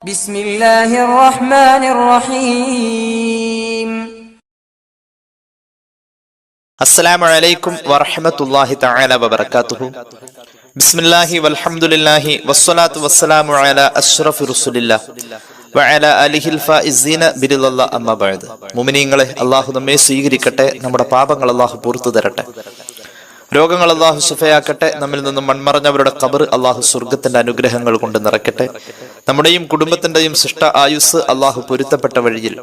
بسم الله الرحمن الرحيم السلام عليكم ورحمة الله تعالى وبركاته بسم الله والحمد لله والصلاة والسلام على أشرف رسول الله وعلى آله الفائزين برضا الله أما بعد മുഅ്മിനീങ്ങളെ അല്ലാഹു നമ്മെ സ്വീകരിക്കട്ടെ, നമ്മുടെ പാപങ്ങൾ അല്ലാഹു പുറത്തു തരട്ടെ, രോഗങ്ങൾ അല്ലാഹു ശിഫയാക്കട്ടെ, നമ്മിൽ നിന്നും മൺമറഞ്ഞവരുടെ ഖബർ അല്ലാഹു സ്വർഗത്തിന്റെ അനുഗ്രഹങ്ങൾ കൊണ്ട് നിറയ്ക്കട്ടെ, നമ്മുടെയും കുടുംബത്തിന്റെയും ശിഷ്ട ആയുസ് അല്ലാഹു പൊരുത്തപ്പെട്ട വഴിയിൽ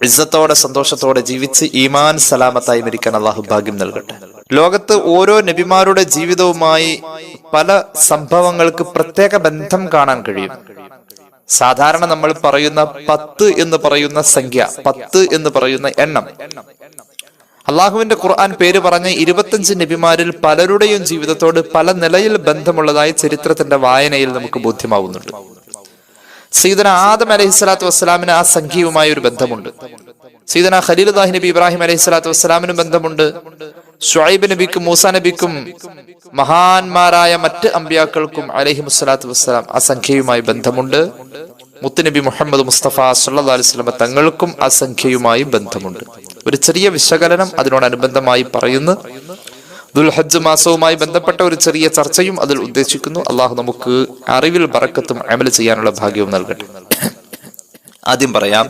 ഇസ്സത്തോടെ സന്തോഷത്തോടെ ജീവിച്ച് ഈമാൻ സലാമത്തായി മരിക്കാൻ അല്ലാഹു ഭാഗ്യം നൽകട്ടെ. ലോകത്ത് ഓരോ നബിമാരുടെ ജീവിതവുമായി പല സംഭവങ്ങൾക്ക് പ്രത്യേക ബന്ധം കാണാൻ കഴിയും. സാധാരണ നമ്മൾ പറയുന്ന 10 എന്ന് പറയുന്ന സംഖ്യ, 10 എന്ന് പറയുന്ന എണ്ണം, അള്ളാഹുവിന്റെ ഖുർആൻ പേര് പറഞ്ഞ 25 നബിമാരിൽ പലരുടെയും ജീവിതത്തോട് പല നിലയിൽ ബന്ധമുള്ളതായി ചരിത്രത്തിന്റെ വായനയിൽ നമുക്ക് ബോധ്യമാവുന്നുണ്ട്. സയ്യിദന ആദം അലൈഹിസ്സലാത്തു വസ്സലാമിന് ആ സംഖ്യയുമായി ഒരു ബന്ധമുണ്ട്. സയ്യിദന ഖലീലുല്ലാഹി നബി ഇബ്രാഹിം അലൈഹിസ്സലാത്തു വസ്സലാമിനും ബന്ധമുണ്ട്. ശുഐബ് നബിക്കും മൂസാ നബിക്കും മഹാന്മാരായ മറ്റ് അമ്പിയാക്കൾക്കും അലൈഹിമുസ്സലാത്തു വസ്സലാം ആ സംഖ്യയുമായി ബന്ധമുണ്ട്. മുത്തുനബി മുഹമ്മദ് മുസ്തഫ സല്ലല്ലാഹു അലൈഹി വസല്ലം തങ്ങൾക്കും ആ സംഖ്യയുമായി ബന്ധമുണ്ട്. ഒരു ചെറിയ വിശകലനം അതിനോടനുബന്ധമായി പറയുന്നു. ദുൽഹജ്ജ് മാസവുമായി ബന്ധപ്പെട്ട ഒരു ചെറിയ ചർച്ചയും അതിൽ ഉദ്ദേശിക്കുന്നു. അള്ളാഹു നമുക്ക് അറിവിൽ ബറക്കത്തും അമൽ ചെയ്യാനുള്ള ഭാഗ്യവും നൽകട്ടെ. ആദ്യം പറയാം,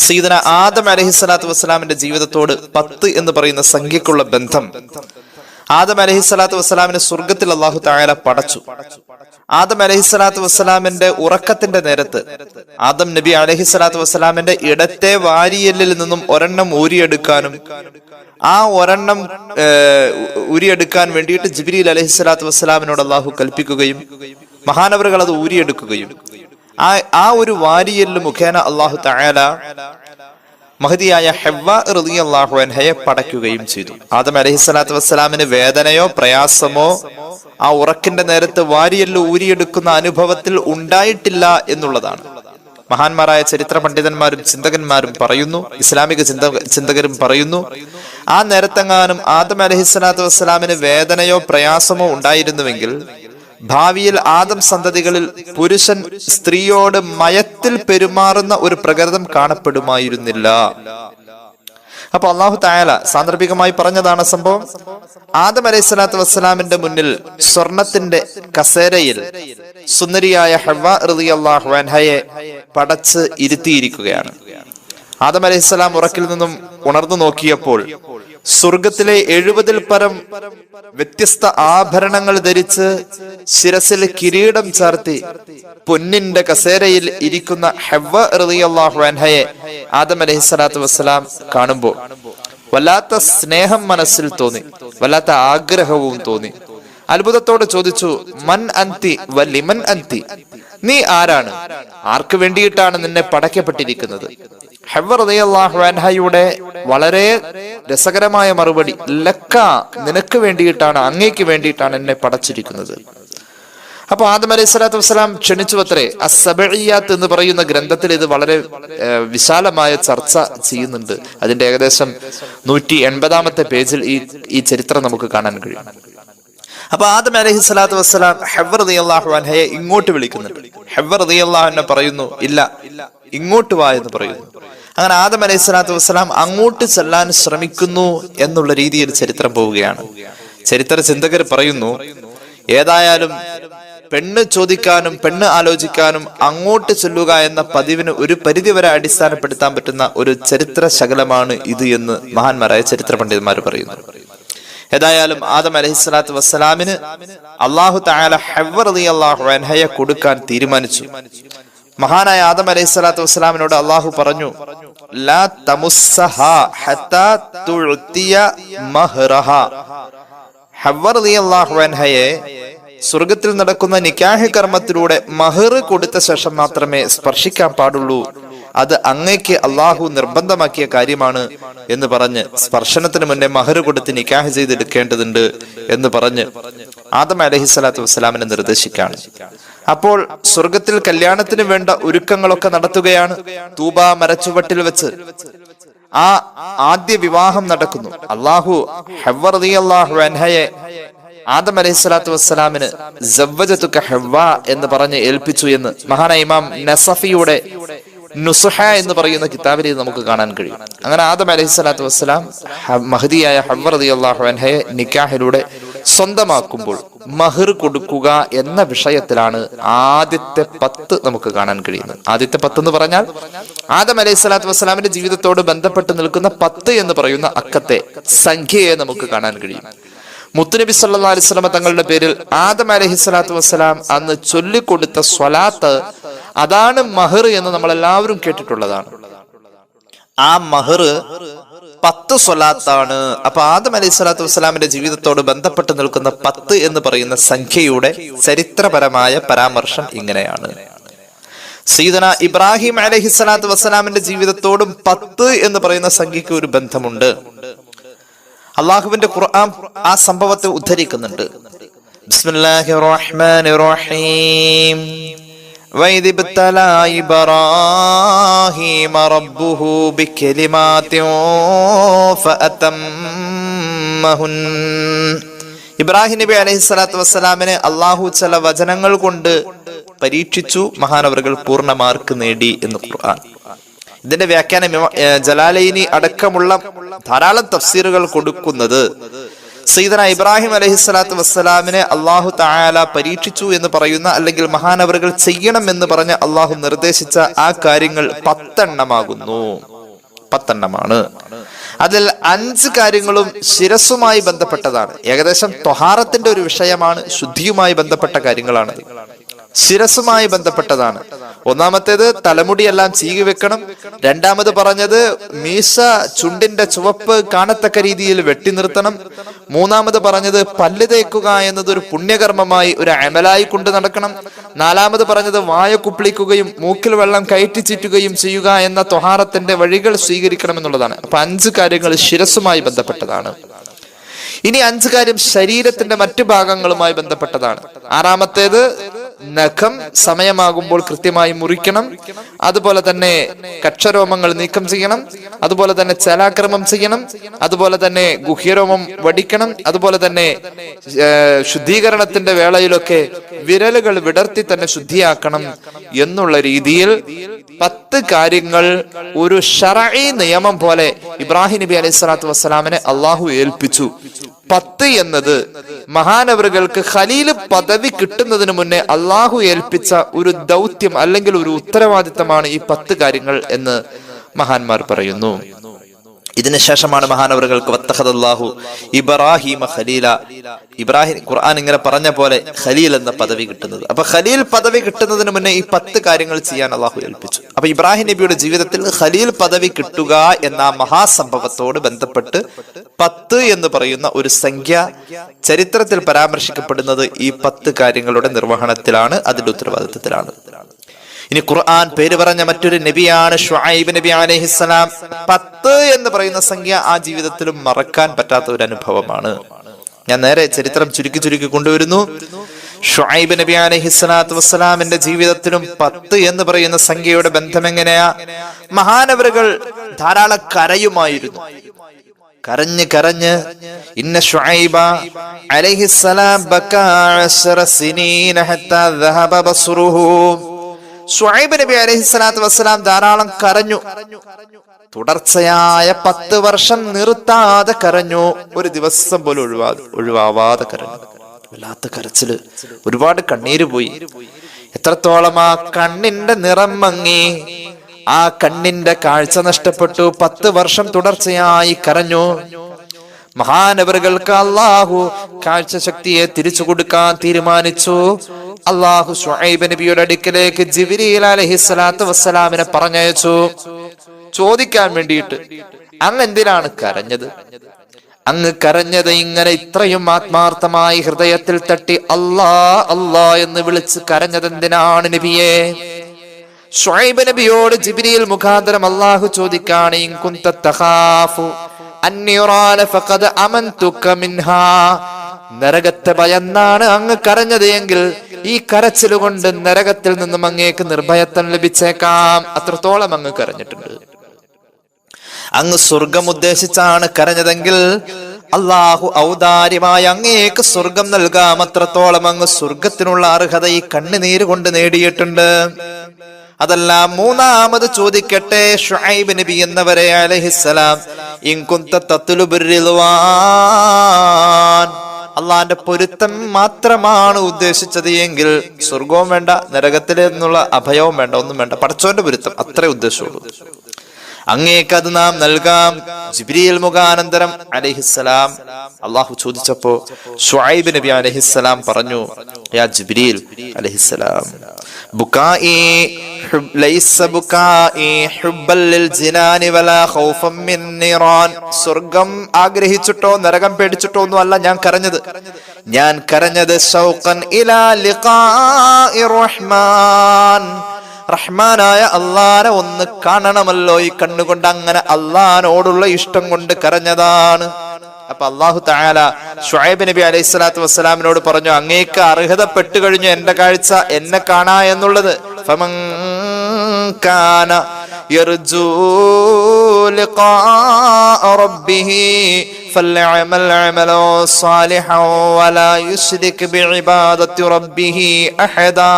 സയ്യിദന ആദം അലൈഹിസ്സലാത്തു വസ്സലാമിന്റെ ജീവിതത്തോട് 10 എന്ന് പറയുന്ന സംഖ്യക്കുള്ള ബന്ധം. ആദം അലൈഹിസ്സലാത്തു വസ്സലാമിനെ സ്വർഗത്തിൽ അല്ലാഹു തആല പടച്ചു. ആദം അലൈഹിസ്സലാത്തു വസ്സലാമിന്റെ ഉറക്കത്തിന്റെ നേരത്ത് ആദം നബി അലൈഹിസ്സലാത്തു വസ്സലാമിന്റെ ഇടത്തെ വാരിയെല്ലിൽ നിന്നും ഒരെണ്ണം ഊരിയെടുക്കാനും ആ ഒരെണ്ണം ഊരിയെടുക്കാൻ വേണ്ടിയിട്ട് ജിബ്രീൽ അലൈഹിസ്സലാത്തു വസ്സലാമിനോട് അല്ലാഹു കൽപ്പിക്കുകയും മഹാനവറുകൾ അത് ഊരിയെടുക്കുകയും ആ ഒരു വാരിയെല്ല് മുഖേന അല്ലാഹു തആല മഹദിയായ ഹവ്വ റളിയല്ലാഹു അൻഹയെ പടയ്ക്കുകയും ചെയ്തു. ആദം അലൈഹിസ്സലാത്തു വസ്സലാമിന് വേദനയോ പ്രയാസമോ ആ ഉറക്കിന്റെ നേരത്ത് വാരിയെല്ല് ഊരിയെടുക്കുന്ന അനുഭവത്തിൽ ഉണ്ടായിട്ടില്ല എന്നുള്ളതാണ് മഹാന്മാരായ ചരിത്ര പണ്ഡിതന്മാരും ചിന്തകന്മാരും പറയുന്നു, ഇസ്ലാമിക ചിന്തകരും പറയുന്നു. ആ നേരത്തെങ്ങാനും ആദം അലൈഹിസ്സലാത്തു വസ്സലാമിന് വേദനയോ പ്രയാസമോ ഉണ്ടായിരുന്നുവെങ്കിൽ ഭാവിയിൽ ആദം സന്തതികളിൽ പുരുഷൻ സ്ത്രീയോട് മയത്തിൽ പെരുമാറുന്ന ഒരു പ്രകൃതം കാണപ്പെടുമായിരുന്നില്ല. അപ്പൊ അല്ലാഹു തആല സാന്ദർഭികമായി പറഞ്ഞതാണ് സംഭവം. ആദം അലൈഹിസ്സലാത്തു വസ്സലാമിന്റെ മുന്നിൽ സ്വർണത്തിന്റെ കസേരയിൽ സുന്ദരിയായ ഹവ്വ റളിയല്ലാഹു അൻഹയെ പടച്ച് ഇരുത്തിയിരിക്കുകയാണ്. ആദം അലൈഹിസ്സലാം ഉറക്കിൽ നിന്നും ഉണർന്നു നോക്കിയപ്പോൾ സ്വർഗത്തിലെ 70-ൽ പരം വ്യത്യസ്ത ആഭരണങ്ങൾ ധരിച്ച് ശിരസിൽ കിരീടം ചാർത്തി പൊന്നിന്റെ കസേരയിൽ ഇരിക്കുന്ന ഹവ്വ റളിയല്ലാഹു അൻഹയെ ആദം അലൈഹിസ്സലാത്തു വസ്സലാം കാണുമ്പോൾ വല്ലാത്ത സ്നേഹം മനസ്സിൽ തോന്നി, വല്ലാത്ത ആഗ്രഹവും തോന്നി. അത്ഭുതത്തോടെ ചോദിച്ചു, മൻ അന്തി വലിമൻ അന്തി, നീ ആരാണ്, ആർക്ക് വേണ്ടിയിട്ടാണ് നിന്നെ പടയ്ക്കപ്പെട്ടിരിക്കുന്നത്? ഹവ്വ റളിയല്ലാഹു അൻഹയുടെ വളരെ രസകരമായ മറുപടി, ലക്ക, നിനക്ക് വേണ്ടിയിട്ടാണ്, അങ്ങേക്ക് വേണ്ടിയിട്ടാണ് എന്നെ പടച്ചിരിക്കുന്നത്. അപ്പൊ ആദം അലൈഹിസ്സലാത്തു വസ്സലാം ക്ഷണിച്ചു അത്രേ. അസ്സബഇയ്യാത്ത് എന്ന് പറയുന്ന ഗ്രന്ഥത്തിൽ ഇത് വളരെ വിശാലമായ ചർച്ച ചെയ്യുന്നുണ്ട്. അതിന്റെ ഏകദേശം 180-ാമത്തെ പേജിൽ ഈ ചരിത്രം നമുക്ക് കാണാൻ കഴിയും. അപ്പൊ ആദം അലൈഹിസ്സലാത്തു വസ്സലാം ഹവ്വ റളിയല്ലാഹു അൻഹയെ ഇങ്ങോട്ട് വിളിക്കുന്നുണ്ട്. ഹവ്വ റളിയല്ലാഹു അൻഹ പറയുന്നു, ഇല്ല, ഇങ്ങോട്ട് വാ എന്ന് പറയുന്നു. അങ്ങനെ ആദം അലൈഹിസ്സലാത്തു വസ്സലാം അങ്ങോട്ട് ചെല്ലാൻ ശ്രമിക്കുന്നു എന്നുള്ള രീതിയിൽ ചരിത്രം പോവുകയാണ്. ചരിത്ര ചിന്തകർ പറയുന്നു, ഏതായാലും പെണ്ണ് ചോദിക്കാനും പെണ്ണ് ആലോചിക്കാനും അങ്ങോട്ട് ചെല്ലുക എന്ന പതിവിന് ഒരു പരിധിവരെ അടിസ്ഥാനപ്പെടുത്താൻ പറ്റുന്ന ഒരു ചരിത്ര ശകലമാണ് ഇത് എന്ന് മഹാന്മാരായ ചരിത്ര പണ്ഡിതന്മാർ പറയുന്നു. ഏതായാലും ആദം അലൈഹിസ്സലാത്തു വസ്സലാമിന് അല്ലാഹു തആല ഹവ്വ റളിയല്ലാഹു അൻഹയെ കൊടുക്കാൻ തീരുമാനിച്ചു. മഹാനായ ആദം അലൈഹിസ്സലാത്തു വസ്സലാമിനോട് അല്ലാഹു പറഞ്ഞു, ലാ തമുസ്സഹാ ഹത്താ തുഅ്തിയ മഹ്റഹാ, ഹവ്വ റളിയല്ലാഹു അൻഹയെ സ്വർഗത്തിൽ നടക്കുന്ന നിക്കാഹ് കർമ്മത്തിലൂടെ മഹർ കൊടുത്ത ശേഷം മാത്രമേ സ്പർശിക്കാൻ പാടുള്ളൂ, അത് അങ്ങേക്ക് അള്ളാഹു നിർബന്ധമാക്കിയ കാര്യമാണ് എന്ന് പറഞ്ഞ് സ്പർശനത്തിന് മുന്നേ മഹർ കൊടുത്ത് നിക്കാഹ് ചെയ്തെടുക്കേണ്ടതുണ്ട് എന്ന് പറഞ്ഞ് ആദം അലൈഹിസ്സലാത്തു വസ്സലാമിനെ നിർദ്ദേശിക്കാണ്. അപ്പോൾ സ്വർഗത്തിൽ കല്യാണത്തിന് വേണ്ട ഒരുക്കങ്ങളൊക്കെ നടത്തുകയാണ്. തൂബ മരച്ചുവട്ടിൽ വെച്ച് ആ ആദ്യ വിവാഹം നടക്കുന്നു. അള്ളാഹു ഹവ്വ റളിയല്ലാഹു അൻഹയെ ആദം അലൈഹിസ്സലാത്തു വസ്സലാമിന് സവ്വജതുക ഹവ്വ എന്ന് പറഞ്ഞ് ഏൽപ്പിച്ചു എന്ന് മഹാനായ ഇമാം നസഫിയുടെ നുസ്ഹ എന്ന് പറയുന്ന കിതാബിൽ നമുക്ക് കാണാൻ കഴിയും. അങ്ങനെ ആദം അലൈഹിസ്സലാത്തു വസ്സലാം മഹദിയായ ഹവ്വ റളിയല്ലാഹു അൻഹയെ നിക്കാഹിലൂടെ സ്വന്തമാക്കുമ്പോൾ മഹർ കൊടുക്കുക എന്ന വിഷയത്തിലാണ് ആദ്യത്തെ 10 നമുക്ക് കാണാൻ കഴിയുന്നത്. ആദ്യത്തെ 10 എന്ന് പറഞ്ഞാൽ ആദം അലൈഹിസ്സലാത്തു വസ്സലാമിന്റെ ജീവിതത്തോട് ബന്ധപ്പെട്ട് നിൽക്കുന്ന 10 എന്ന് പറയുന്ന അക്കത്തെ സംഖ്യയെ നമുക്ക് കാണാൻ കഴിയും. മുത്തുനബി സല്ലല്ലാഹു അലൈഹി വസല്ലം തങ്ങളുടെ പേരിൽ ആദം അലൈഹിസ്സലാത്തു വസ്സലാം അന്ന് ചൊല്ലിക്കൊടുത്ത സ്വലാത്ത്, അതാണ് മഹർ എന്ന് നമ്മൾ എല്ലാവരും കേട്ടിട്ടുള്ളതാണ്. ആ മഹർ 10 സ്വലാത്താണ്. അപ്പൊ ആദം അലൈഹിസ്സലാത്തു വസ്സലാമിന്റെ ജീവിതത്തോട് ബന്ധപ്പെട്ട് നിൽക്കുന്ന 10 എന്ന് പറയുന്ന സംഖ്യയുടെ ചരിത്രപരമായ പരാമർശം ഇങ്ങനെയാണ്. സയ്യിദന ഇബ്രാഹിം അലൈഹിസ്സലാത്തു വസ്സലാമിന്റെ ജീവിതത്തോടും 10 എന്ന് പറയുന്ന സംഖ്യയ്ക്ക് ഒരു ബന്ധമുണ്ട്. അള്ളാഹുവിന്റെ ഖുർആൻ ആ സംഭവത്തെ ഉദ്ധരിക്കുന്നുണ്ട്. ബിസ്മില്ലാഹിർ റഹ്മാനിർ റഹീം وَإِذِ ابْتَلَى إِبْرَاهِيمَ رَبُّهُ بِكَلِمَاتٍ فَأَتَمَّهُنَّ. ഇബ്രാഹിം നബി അലൈഹിസ്സലാത്തു വസ്സലാമിനെ അള്ളാഹു ചില വചനങ്ങൾ കൊണ്ട് പരീക്ഷിച്ചു, മഹാനവറുകൾ പൂർണ്ണ മാർക്ക് നേടി എന്ന് ഖുർആൻ. ഇതിന്റെ വ്യാഖ്യാനം ജലാലൈനി അടക്കമുള്ള ധാരാളം തഫ്സീറുകൾ കൊടുക്കുന്നത് സയ്യിദന ഇബ്രാഹിം അലൈഹിസ്സലാത്തു വസ്സലാമിനെ അള്ളാഹു തആല പരീക്ഷിച്ചു എന്ന് പറയുന്ന, അല്ലെങ്കിൽ മഹാനവറുകൾ ചെയ്യണം എന്ന് പറഞ്ഞ അള്ളാഹു നിർദ്ദേശിച്ച ആ കാര്യങ്ങൾ 10 എണ്ണമാകുന്നു. 10 എണ്ണമാണ്. അതിൽ 5 കാര്യങ്ങളും ശിരസ്സുമായി ബന്ധപ്പെട്ടതാണ്. ഏകദേശം ത്വഹാറത്തിന്റെ ഒരു വിഷയമാണ്, ശുദ്ധിയുമായി ബന്ധപ്പെട്ട കാര്യങ്ങളാണ്, ശിരസ്സുമായി ബന്ധപ്പെട്ടതാണ്. ഒന്നാമത്തേത് തലമുടിയെല്ലാം ചീകി വെക്കണം. രണ്ടാമത് പറഞ്ഞത് മീശ ചുണ്ടിന്റെ ചുവപ്പ് കാണത്തക്ക രീതിയിൽ വെട്ടി നിർത്തണം. മൂന്നാമത് പറഞ്ഞത് പല്ല് തേക്കുക എന്നത് ഒരു പുണ്യകർമ്മമായി, ഒരു അമലായി കൊണ്ട് നടക്കണം. നാലാമത് പറഞ്ഞത് വായ കുപ്പിളിക്കുകയും മൂക്കിൽ വെള്ളം കയറ്റി ചീറ്റുകയും ചെയ്യുക എന്ന ത്വഹാറത്തിന്റെ വഴികൾ സ്വീകരിക്കണം എന്നുള്ളതാണ്. അപ്പൊ 5 കാര്യങ്ങൾ ശിരസ്സുമായി ബന്ധപ്പെട്ടതാണ്. ഇനി 5 കാര്യം ശരീരത്തിന്റെ മറ്റു ഭാഗങ്ങളുമായി ബന്ധപ്പെട്ടതാണ്. ആറാമത്തേത് നഖം സമയമാകുമ്പോൾ കൃത്യമായി മുറിക്കണം. അതുപോലെ തന്നെ കക്ഷരോമങ്ങൾ നീക്കം ചെയ്യണം. അതുപോലെ തന്നെ ചലാക്രമം ചെയ്യണം. അതുപോലെ തന്നെ ഗുഹ്യരോമം വടിക്കണം. അതുപോലെ തന്നെ ശുദ്ധീകരണത്തിന്റെ വേളയിലൊക്കെ വിരലുകൾ വിടർത്തി തന്നെ ശുദ്ധിയാക്കണം എന്നുള്ള രീതിയിൽ 10 കാര്യങ്ങൾ ഒരു ശറഈ നിയമം പോലെ ഇബ്രാഹിം നബി അലൈഹിസ്സലാത്തു വസ്സലാമിനെ അള്ളാഹു ഏൽപ്പിച്ചു. 10 എന്നത് മഹാനവറുകൾക്ക് ഖലീൽ പദവി കിട്ടുന്നതിന് മുന്നേ അള്ളാഹു ഏൽപ്പിച്ച ഒരു ദൗത്യം അല്ലെങ്കിൽ ഒരു ഉത്തരവാദിത്തമാണ് ഈ 10 കാര്യങ്ങൾ എന്ന് മഹാന്മാർ പറയുന്നു. ഇതിനുശേഷമാണ് മഹാനവറുകൾക്ക് വത്തഖദല്ലാഹു ഇബ്രാഹിമ ഖലീല, ഇബ്രാഹിം ഖുർആൻ ഇങ്ങനെ പറഞ്ഞ പോലെ ഖലീൽ എന്ന പദവി കിട്ടുന്നത്. അപ്പൊ ഖലീൽ പദവി കിട്ടുന്നതിന് മുന്നേ ഈ 10 കാര്യങ്ങൾ ചെയ്യാൻ അള്ളാഹു ഏൽപ്പിച്ചു. അപ്പൊ ഇബ്രാഹിം നബിയുടെ ജീവിതത്തിൽ ഖലീൽ പദവി കിട്ടുക എന്ന മഹാസംഭവത്തോട് ബന്ധപ്പെട്ട് 10 എന്ന് പറയുന്ന ഒരു സംഖ്യ ചരിത്രത്തിൽ പരാമർശിക്കപ്പെടുന്നത് ഈ 10 കാര്യങ്ങളുടെ നിർവഹണത്തിലാണ്, അതിന്റെ ഉത്തരവാദിത്വത്തിലാണ്. ഇനി ഖുർആൻ പേര് പറഞ്ഞ മറ്റൊരു നബിയാണ് ഷുഐബ് നബി അലൈഹിസ്സലാം. 10 എന്ന് പറയുന്ന സംഖ്യ ആ ജീവിതത്തിലും മറക്കാൻ പറ്റാത്ത ഒരു അനുഭവമാണ്. ഞാൻ നേരെ ചരിത്രം ചുരുക്കി കൊണ്ടുവരുന്നു. ഷുഐബ് നബി അലൈഹിസ്സലാത്തു വസ്സലാമിന്റെ ജീവിതത്തിലും 10 എന്ന് പറയുന്ന സംഖ്യയുടെ ബന്ധം എങ്ങനെയാ? മഹാനവറുകൾ ധാരാളം കരയുമായിരുന്നു. കരഞ്ഞ് ഇന്ന ഷുഐബ അലൈഹിസ്സലാം ബകാ 10 സിനീന ഹത്താ ദഹബ ബസ്റുഹു. ഷുഐബ് നബി അലൈഹിസ്സലാത്തു വസ്സലാം ധാരാളം കരഞ്ഞു. തുടർച്ചയായ 10 വർഷം നിർത്താതെ കരഞ്ഞു. ഒരു ദിവസം പോലും ഒഴിവാവാതെ കരഞ്ഞു. വല്ലാത്ത കരച്ചില്, ഒരുപാട് കണ്ണീര് പോയി. എത്രത്തോളം ആ കണ്ണിന്റെ നിറം മങ്ങി, ആ കണ്ണിന്റെ കാഴ്ച നഷ്ടപ്പെട്ടു. 10 വർഷം തുടർച്ചയായി കരഞ്ഞു. മഹാനവറുകൾക്ക് അള്ളാഹു കാഴ്ച ശക്തിയെ തിരിച്ചു കൊടുക്കാൻ തീരുമാനിച്ചു. അള്ളാഹു ശുഐബ് നബിയുടെ അടുക്കലേക്ക് ജിബ്രീൽ അലൈഹിസ്സലാത്തു വസ്സലാമിനെ പറഞ്ഞയച്ചു ചോദിക്കാൻ വേണ്ടിയിട്ട്, അങ്ങ് എന്തിനാണ് കരഞ്ഞത്? അങ്ങ് കരഞ്ഞത് ഇങ്ങനെ ഇത്രയും ആത്മാർത്ഥമായി ഹൃദയത്തിൽ തട്ടി അല്ലാ അല്ലാ എന്ന് വിളിച്ച് കരഞ്ഞത് എന്തിനാണ് നബിയെ? ശുഐബ് നബിയോട് ജിബ്രീൽ മുഖാന്തരം അള്ളാഹു ചോദിക്കാണ്, ഇൻ കുന്ത തഖാഫു അൻ യുറാന ഫഖദ് അമൻതുക മിൻഹാ. നരകത്തെ ഭയന്നാണ് അങ്ങ് കരഞ്ഞത് എങ്കിൽ ഈ കരച്ചിൽ കൊണ്ട് നരകത്തിൽ നിന്നും അങ്ങേക്ക് നിർഭയത്വം ലഭിച്ചേക്കാം. അത്രത്തോളം അങ്ങ് കരഞ്ഞിട്ടുണ്ട്. അങ്ങ് സ്വർഗം ഉദ്ദേശിച്ചാണ് കരഞ്ഞതെങ്കിൽ അള്ളാഹു ഔദാര്യമായി അങ്ങേക്ക് സ്വർഗം നൽകാം, അത്രത്തോളം അങ്ങ് സ്വർഗത്തിനുള്ള അർഹത ഈ കണ്ണുനീര് കൊണ്ട് നേടിയിട്ടുണ്ട്. അതല്ല, മൂന്നാമത് ചോദിക്കട്ടെ, ശുഐബ് നബി എന്നവരെ അലൈഹിസ്സലാം, ഇൻ കുന്ത തത്ലുബുർ റിദ്വാൻ, അള്ളാന്റെ പൊരുത്തം മാത്രമാണ് ഉദ്ദേശിച്ചത് എങ്കിൽ സ്വർഗവും വേണ്ട, നരകത്തിൽ നിന്നുള്ള അഭയവും വേണ്ട, ഒന്നും വേണ്ട, പടച്ചോന്റെ പൊരുത്തം അത്രേ ഉദ്ദേശമുള്ളൂ. അങ്ങേക്ക് അത് നാം നൽകാം. ജിബ്രീൽ മുഖാനന്തരം അലൈഹിസ്സലാം അള്ളാഹു ചോദിച്ചപ്പോ ശുഐബ് നബി അലൈഹിസ്സലാം പറഞ്ഞു, യാ ജിബ്രീൽ അലൈഹിസ്സലാം, ബുകാഇ ലൈസ ബുകാഇ ഹുബ്ബൽ ലിൽ ജിനാനി വലാ ഖൗഫൻ മിൻ നിറാൻ. സ്വർഗം ആഗ്രഹിച്ചിട്ടോ നരകം പേടിച്ചിട്ടോ ഒന്നും അല്ല ഞാൻ കരഞ്ഞത്. ഞാൻ കരഞ്ഞത് ശൗഖൻ ഇലാ ലിഖാഇ റഹ്മാൻ, റഹ്മാനായ അള്ളാനെ ഒന്ന് കാണണമല്ലോ, ഈ കണ്ണുകൊണ്ട് അങ്ങനെ അള്ളാനോടുള്ള ഇഷ്ടം കൊണ്ട് കരഞ്ഞതാണ്. അപ്പൊ അള്ളാഹു തആല ശുഐബ് നബി അലൈഹി സ്വലാത്തു വസ്സലാമിനോട് പറഞ്ഞു, അങ്ങേക്ക് അർഹതപ്പെട്ടു കഴിഞ്ഞു എന്റെ കാഴ്ച, എന്നെ കാണാ എന്നുള്ളത്. ഫമൻ കാന യർജൂ ലിഖാഅ റബ്ബിഹി ഫൽയഅമൽ അമലൻ സാലിഹൻ വലാ യുശ്രിക് ബിഇബാദത്തി റബ്ബിഹി അഹദാ.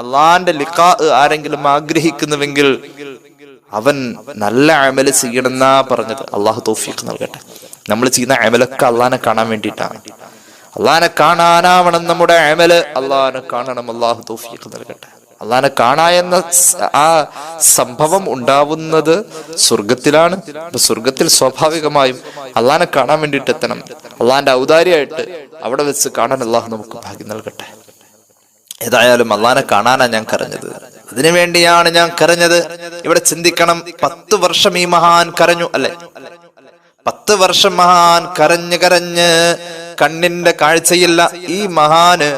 അള്ളാന്റെ ലിഖാ ആരെങ്കിലും ആഗ്രഹിക്കുന്നുവെങ്കിൽ അവൻ നല്ല അമല് ചെയ്യണമെന്നാ പറഞ്ഞത്. അള്ളാഹു തൗഫീഖ് നൽകട്ടെ. നമ്മൾ ചെയ്യുന്ന അമലൊക്കെ അള്ളാനെ കാണാൻ വേണ്ടിയിട്ടാണ്. അള്ളാനെ കാണാനാവണം നമ്മുടെ അമല്. അള്ളാനെ കാണണം. അള്ളാഹു തൗഫീഖ് നൽകട്ടെ. അള്ളാനെ കാണായെന്ന ആ സംഭവം ഉണ്ടാവുന്നത് സ്വർഗത്തിലാണ്. അപ്പൊ സ്വർഗത്തിൽ സ്വാഭാവികമായും അള്ളാനെ കാണാൻ വേണ്ടിയിട്ട് എത്തണം. അള്ളാന്റെ ഔദാര്യമായിട്ട് അവിടെ വെച്ച് കാണാൻ അള്ളാഹു നമുക്ക് ഭാഗ്യം നൽകട്ടെ. ഏതായാലും അള്ളാനെ കാണാനാ ഞാൻ കരഞ്ഞത്, അതിനു വേണ്ടിയാണ് ഞാൻ കരഞ്ഞത്. ഇവിടെ ചിന്തിക്കണം, 10 വർഷം ഈ മഹാൻ കരഞ്ഞു അല്ലെ? 10 വർഷം മഹാൻ കരഞ്ഞ് കണ്ണിന്റെ കാഴ്ചയില്ല. ഈ മഹാന്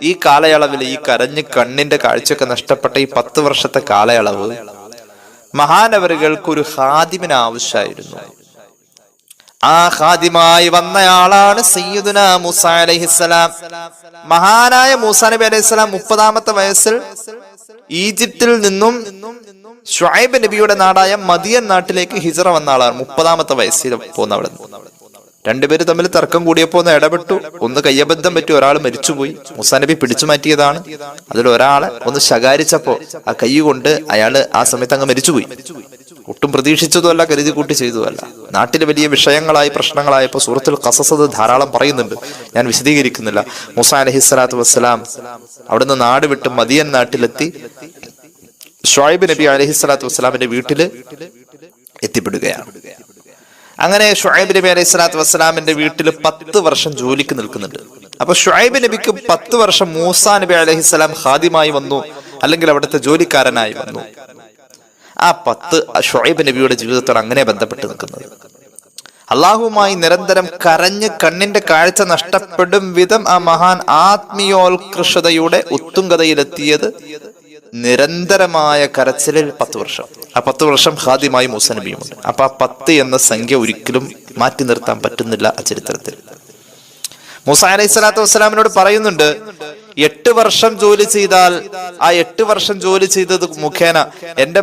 ഈ കാലയളവിൽ ഈ കരഞ്ഞ് കണ്ണിന്റെ കാഴ്ചയൊക്കെ നഷ്ടപ്പെട്ട ഈ 10 വർഷത്തെ കാലയളവ് മഹാനവറുകൾക്ക് ഒരു ഖാദിമിന് ആവശ്യമായിരുന്നു. ആ ഖാദിമായി വന്നയാളാണ് സയ്യിദുനാ മൂസ അലൈഹിസ്സലാം. മഹാനായ മൂസാ നബി അലൈഹിസ്സലാം 30-ാമത്തെ വയസ്സിൽ ഈജിപ്തിൽ നിന്നും ശുഐബ് നബിയുടെ നാടായ മദിയൻ നാട്ടിലേക്ക് ഹിജ്റ വന്ന ആളാണ്. 30-ാമത്തെ വയസ്സിൽ പോകുന്ന അവിടെ രണ്ടുപേര് തമ്മിൽ തർക്കം കൂടിയപ്പോ ഒന്ന് ഇടപെട്ടു, ഒന്ന് കയ്യബദ്ധം പറ്റി, ഒരാൾ മരിച്ചുപോയി. മൂസാ നബി പിടിച്ചു മാറ്റിയതാണ്. അതിൽ ഒരാളെ ഒന്ന് ശകാരിച്ചപ്പോ ആ കൈ കൊണ്ട് അയാള് ആ സമയത്ത് അങ്ങ് മരിച്ചുപോയി. ഒട്ടും പ്രതീക്ഷിച്ചതുമല്ല, കരുതി കൂട്ടി ചെയ്തതുമല്ല. നാട്ടിൽ വലിയ വിഷയങ്ങളായി പ്രശ്നങ്ങളായപ്പോ സൂറത്തുൽ ഖസസ് ധാരാളം പറയുന്നുണ്ട്, ഞാൻ വിശദീകരിക്കുന്നില്ല. മൂസാ അലൈഹിസ്സലാത്തു വസ്സലാം അവിടുന്ന് നാട് വിട്ട് മദിയൻ നാട്ടിലെത്തി ശുഐബ് നബി അലൈഹിസ്സലാത്തു വസ്സലാമിന്റെ വീട്ടില് എത്തിപ്പെടുകയാണ്. അങ്ങനെ ശുഐബ് നബി അലൈഹി സ്വലാത്തു വസ്സലാമിന്റെ വീട്ടിൽ 10 വർഷം ജോലിക്ക് നിൽക്കുന്നുണ്ട്. അപ്പൊ ശുഐബ് നബിക്ക് 10 വർഷം മൂസാ നബി അലൈഹിസ്സലാം ഖാദിമായി വന്നു, അല്ലെങ്കിൽ അവിടുത്തെ ജോലിക്കാരനായി വന്നു. ആ 10 ശുഐബ് നബിയുടെ ജീവിതത്തോട് അങ്ങനെ ബന്ധപ്പെട്ട് നിൽക്കുന്നത്. അള്ളാഹുമായി നിരന്തരം കരഞ്ഞ് കണ്ണിന്റെ കാഴ്ച നഷ്ടപ്പെടും വിധം ആ മഹാൻ ആത്മീയോത്കൃഷ്ടതയുടെ ഉത്തുംഗതയിലെത്തിയത് നിരന്തരമായ കരച്ചിലിൽ 10 വർഷം. ആ 10 വർഷം ഖാദിമായി മൂസാ നബിയുമുണ്ട്. അപ്പൊ ആ 10 എന്ന സംഖ്യ ഒരിക്കലും മാറ്റി നിർത്താൻ പറ്റുന്നില്ല ആ ചരിത്രത്തിൽ. മൂസാ അലൈഹി സ്വലാത്തു വസ്സലാമിനോട് പറയുന്നുണ്ട്, 8 വർഷം ജോലി ചെയ്താൽ ആ 8 വർഷം ജോലി ചെയ്തത് മുഖേന എന്റെ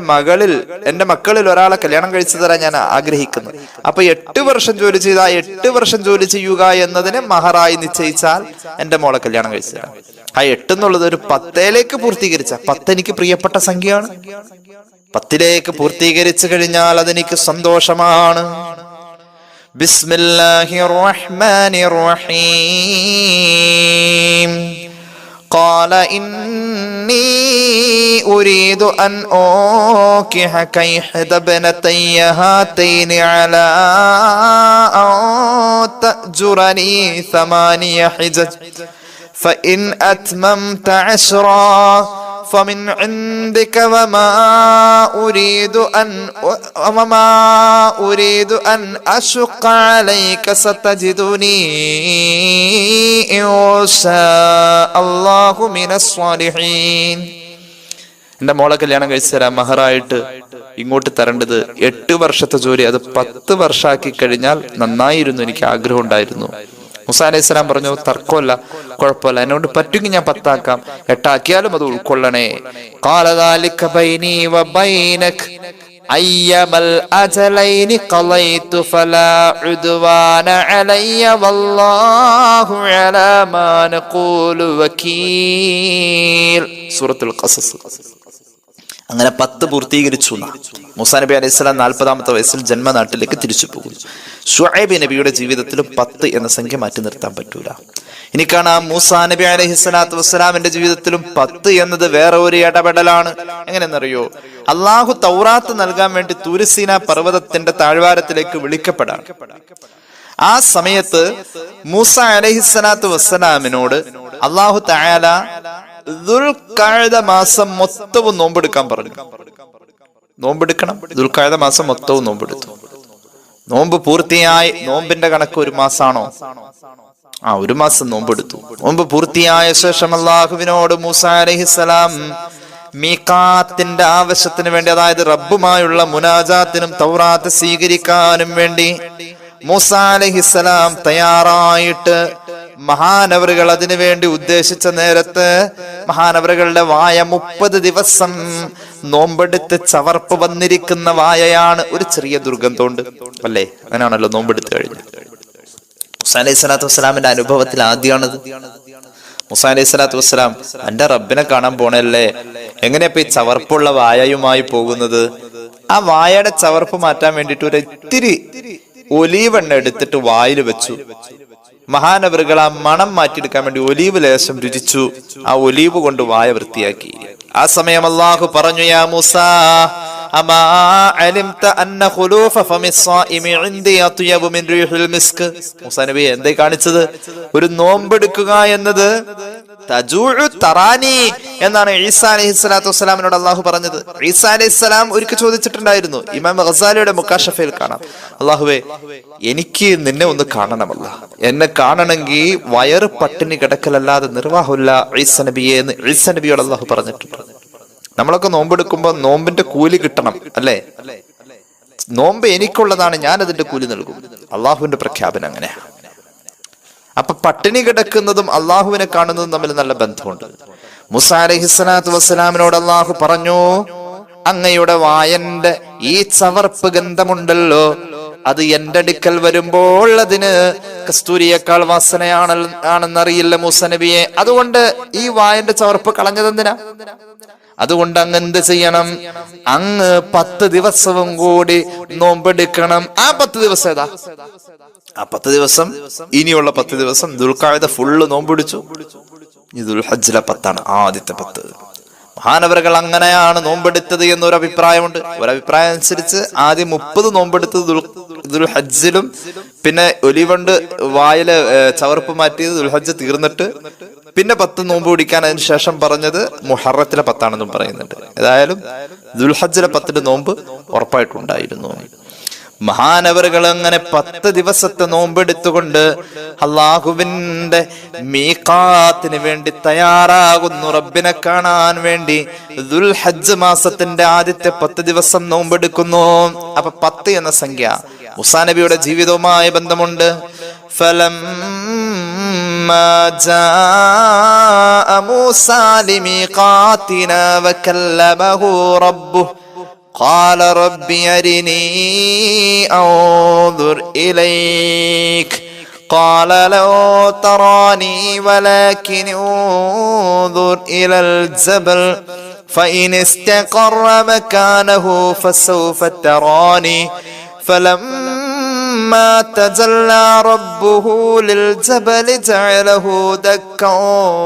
മക്കളിൽ ഒരാളെ കല്യാണം കഴിച്ചു തരാൻ ഞാൻ ആഗ്രഹിക്കുന്നു. അപ്പൊ 8 വർഷം ജോലി ചെയ്ത ആ 8 വർഷം ജോലി ചെയ്യുക എന്നതിനെ മഹറായി നിശ്ചയിച്ചാൽ എന്റെ മോളെ കല്യാണം കഴിച്ചു തരാം. ആ 8 എന്നുള്ളത് ഒരു 10ലേക്ക് പൂർത്തീകരിച്ച 10 എനിക്ക് പ്രിയപ്പെട്ട സംഖ്യയാണ്. 10ലേക്ക് പൂർത്തീകരിച്ചു കഴിഞ്ഞാൽ അതെനിക്ക് സന്തോഷമാണ്. ബിസ്മില്ലാഹിർ റഹ്മാനിർ റഹീം. قال إني أريد أن أنكحك إحدى ابنتي هاتين على أن تأجرني 8 حجج فإن أتممت 10 فمن عندك وما أريد أن أشق عليك ستجدني إن شاء الله من الصالحين. എന്റെ മോളെ കല്യാണം കഴിച്ചു തരാം. മഹറായിട്ട് ഇങ്ങോട്ട് തരേണ്ടത് 8 വർഷത്തെ ജോലി, അത് 10 വർഷമാക്കി കഴിഞ്ഞാൽ നന്നായിരുന്നു, എനിക്ക് ആഗ്രഹം ഉണ്ടായിരുന്നു. മൂസാ അലൈഹി സ്വലാം പറഞ്ഞു, തർക്കമല്ല, കുഴപ്പമില്ല, എന്നോട് പറ്റുമെങ്കിൽ ഞാൻ 10 ആക്കാം, 8 ആക്കിയാലും അത് ഉൾക്കൊള്ളണേ. അയ്യമൽ അജലൈനി ഖളൈതു ഫലാ ഉദ്വാന അലയ്യ വല്ലാഹു അലാ മാ നഖൂലു വകീൽ. സൂറത്തുൽ ഖസസ്. അങ്ങനെ 10 പൂർത്തീകരിച്ചു. മൂസാ നബി അലൈഹി സ്വലാം 40-ാമത്തെ വയസ്സിൽ ജന്മനാട്ടിലേക്ക് തിരിച്ചു പോകുന്നു. ശുഐബ് നബിയുടെ ജീവിതത്തിലും 10 എന്ന സംഖ്യ മാറ്റി നിർത്താൻ പറ്റൂല. ഇനി കാണാം മൂസാ നബി അലൈഹി സ്വലാത്തു വസ്സലാമിന്റെ ജീവിതത്തിലും 10 എന്നത് വേറെ ഒരു ഇടപെടലാണ്. എങ്ങനെയെന്നറിയോ? അള്ളാഹു തൗറാത്ത് നൽകാൻ വേണ്ടി തൂരിസീന പർവ്വതത്തിന്റെ താഴ്വാരത്തിലേക്ക് വിളിക്കപ്പെടാൻ. ആ സമയത്ത് മൂസ അലൈഹി സ്വലാത്തു വസ്സലാമിനോട് അള്ളാഹു തആല ദുൽഖഅദ മാസം മൊത്തവും നോമ്പെടുക്കാൻ പറഞ്ഞു. നോമ്പെടുക്കണം. ദുൽഖഅദ മാസം മൊത്തവും നോമ്പെടുത്തു. നോമ്പ് പൂർത്തിയായി. നോമ്പിന്റെ കണക്ക് 1 മാസമാണോ? 1 മാസം നോമ്പെടുത്തു. നോമ്പ് പൂർത്തിയായ ശേഷം അള്ളാഹുവിനോട് മൂസ അലൈഹിസ്സലാം മീഖാത്തിന്റെ ആവശ്യത്തിന് വേണ്ടി, അതായത് റബ്ബുമായുള്ള മുനാജാത്തിനും തൗറാത്ത് സ്വീകരിക്കാനും വേണ്ടി മൂസ അലൈഹിസ്സലാം തയ്യാറായിട്ട് മഹാനവറുകൾ അതിനു വേണ്ടി ഉദ്ദേശിച്ച നേരത്ത് മഹാനവറുകളുടെ വായ 30 ദിവസം നോമ്പെടുത്ത് ചവർപ്പ് വന്നിരിക്കുന്ന വായയാണ്. ഒരു ചെറിയ ദുർഗന്ധമുണ്ട് അല്ലേ? അങ്ങനെയാണല്ലോ നോമ്പെടുത്ത് കഴിഞ്ഞു. മൂസാ അലൈഹി സ്വലാത്തു വസ്സലാമിന്റെ അനുഭവത്തിൽ ആദ്യമാണിത്. മൂസാ അലൈഹി സ്വലാത്തു വസ്സലാം എന്റെ റബ്ബിനെ കാണാൻ പോണല്ലേ, എങ്ങനെയപ്പോ ഈ ചവർപ്പുള്ള വായയുമായി പോകുന്നത്? ആ വായയുടെ ചവർപ്പ് മാറ്റാൻ വേണ്ടിട്ട് ഒരു ഇത്തിരി ഒലീവ് എണ്ണ എടുത്തിട്ട് വായിൽ വെച്ചു. മഹാനവറുകൾ ആ മണം മാറ്റിയെടുക്കാൻ വേണ്ടി ഒലീവ് ലേശം രുചിച്ചു. ആ ഒലീവ് കൊണ്ട് വായ വൃത്തിയാക്കി. ആ സമയം അല്ലാഹു പറഞ്ഞു, യാ മൂസാ അമാ അലിംത അന്ന ഖുലൂഫ ഫമിസ്സായിമി ഇൻദി അത്യബു മിൻ റീഹിൽ മിസ്ക്. മൂസാ നബി എന്തേ കാണിച്ചത്? ഒരു നോമ്പെടുക്കുക എന്നത് തജൂഉ തറാനി എന്നാണ് ഈസാ അലൈഹിസ്സലാത്തു വസ്സലാമിനോട് അല്ലാഹു പറഞ്ഞത്. ഈസാ അലൈഹിസ്സലാം ഒരിക്കൽ ചോദിച്ചിട്ടുണ്ടായിരുന്നു. ഇമാം ഗസാലിയുടെ മുക്കാശഫയിൽ കാണാം, അല്ലാഹുവേ എനിക്ക് നിന്നെ ഒന്ന് കാണണമല്ല, എന്നെ കാണണമെങ്കിൽ വയറ് പട്ടിണി കിടക്കലല്ലാതെ നിർവാഹമില്ല ഈസാ നബിയെ എന്ന് ഈസാ നബിയോട് അല്ലാഹു പറഞ്ഞിട്ടുണ്ട്. നമ്മളൊക്കെ നോമ്പെടുക്കുമ്പോ നോമ്പിന്റെ കൂലി കിട്ടണം അല്ലേ? നോമ്പ് എനിക്കുള്ളതാണ്, ഞാൻ അതിന്റെ കൂലി നൽകും. അള്ളാഹുവിന്റെ പ്രഖ്യാപനം അങ്ങനെയാണ്. അപ്പൊ പട്ടിണി കിടക്കുന്നതും അള്ളാഹുവിനെ കാണുന്നതും തമ്മിൽ നല്ല ബന്ധമുണ്ട്. മൂസാ അലൈഹിസ്സലാത്തു വസ്സലാമിനോട് അള്ളാഹു പറഞ്ഞു, അങ്ങയുടെ വായന്റെ ഈ ചവർപ്പ് ഗന്ധമുണ്ടല്ലോ, അത് എന്റെ അടുക്കൽ വരുമ്പോൾ അതിന് കസ്തൂരിയേക്കാൾ വാസനയാണെന്നറിയില്ല മൂസാ നബിയെ. അതുകൊണ്ട് ഈ വായന്റെ ചവർപ്പ് കളഞ്ഞതെന്തിനാ? അതുകൊണ്ട് അങ്ങ് എന്ത് ചെയ്യണം? അങ്ങ് 10 ദിവസവും കൂടി നോമ്പെടുക്കണം. ആ 10 ദിവസം ഏതാ? ആ 10 ദിവസം, ഇനിയുള്ള 10 ദിവസം ദുൽഖഅദ ഫുള്ള് നോമ്പെടുച്ചു. ഈ ദുൽഹജ്ജിലെ 10 ആദ്യത്തെ 10. മഹാനവറുകൾ അങ്ങനെയാണ് നോമ്പെടുത്തത് എന്നൊരു അഭിപ്രായമുണ്ട്. ഒരഭിപ്രായം അനുസരിച്ച് ആദ്യം 30 നോമ്പെടുത്തത് ദുൽഹജ്ജിലും, പിന്നെ ഒലിവണ്ട് വായില് ചവർപ്പ് മാറ്റിയത് ദുൽഹജ്ജ് തീർന്നിട്ട്, പിന്നെ 10 നോമ്പ് പിടിക്കാൻ അതിന് ശേഷം പറഞ്ഞത് മുഹറത്തിലെ 10 പറയുന്നുണ്ട്. ഏതായാലും ദുൽഹജ്ജിലെ 10 നോമ്പ് ഉറപ്പായിട്ടുണ്ടായിരുന്നു. മഹാനവറുകൾ അങ്ങനെ 10 ദിവസത്തെ നോമ്പെടുത്തുകൊണ്ട് അള്ളാഹുവിന്റെ മീഖാത്തിന് വേണ്ടി തയ്യാറാകുന്നു. റബ്ബിനെ കാണാൻ വേണ്ടി ദുൽഹജ്ജ് മാസത്തിന്റെ ആദ്യത്തെ 10 ദിവസം നോമ്പെടുക്കുന്നു. അപ്പൊ 10 എന്ന സംഖ്യ മൂസാ നബിയുടെ ജീവിതവുമായി ബന്ധമുണ്ട്. فلما جاء موسى لميقاتنا وكلمه ربه قال رب أرني أنظر إليك قال لو تراني ولكن انظر إلى الجبل فإن استقر مكانه فسوف تراني فلما تجلى ربه للجبل جعله دكا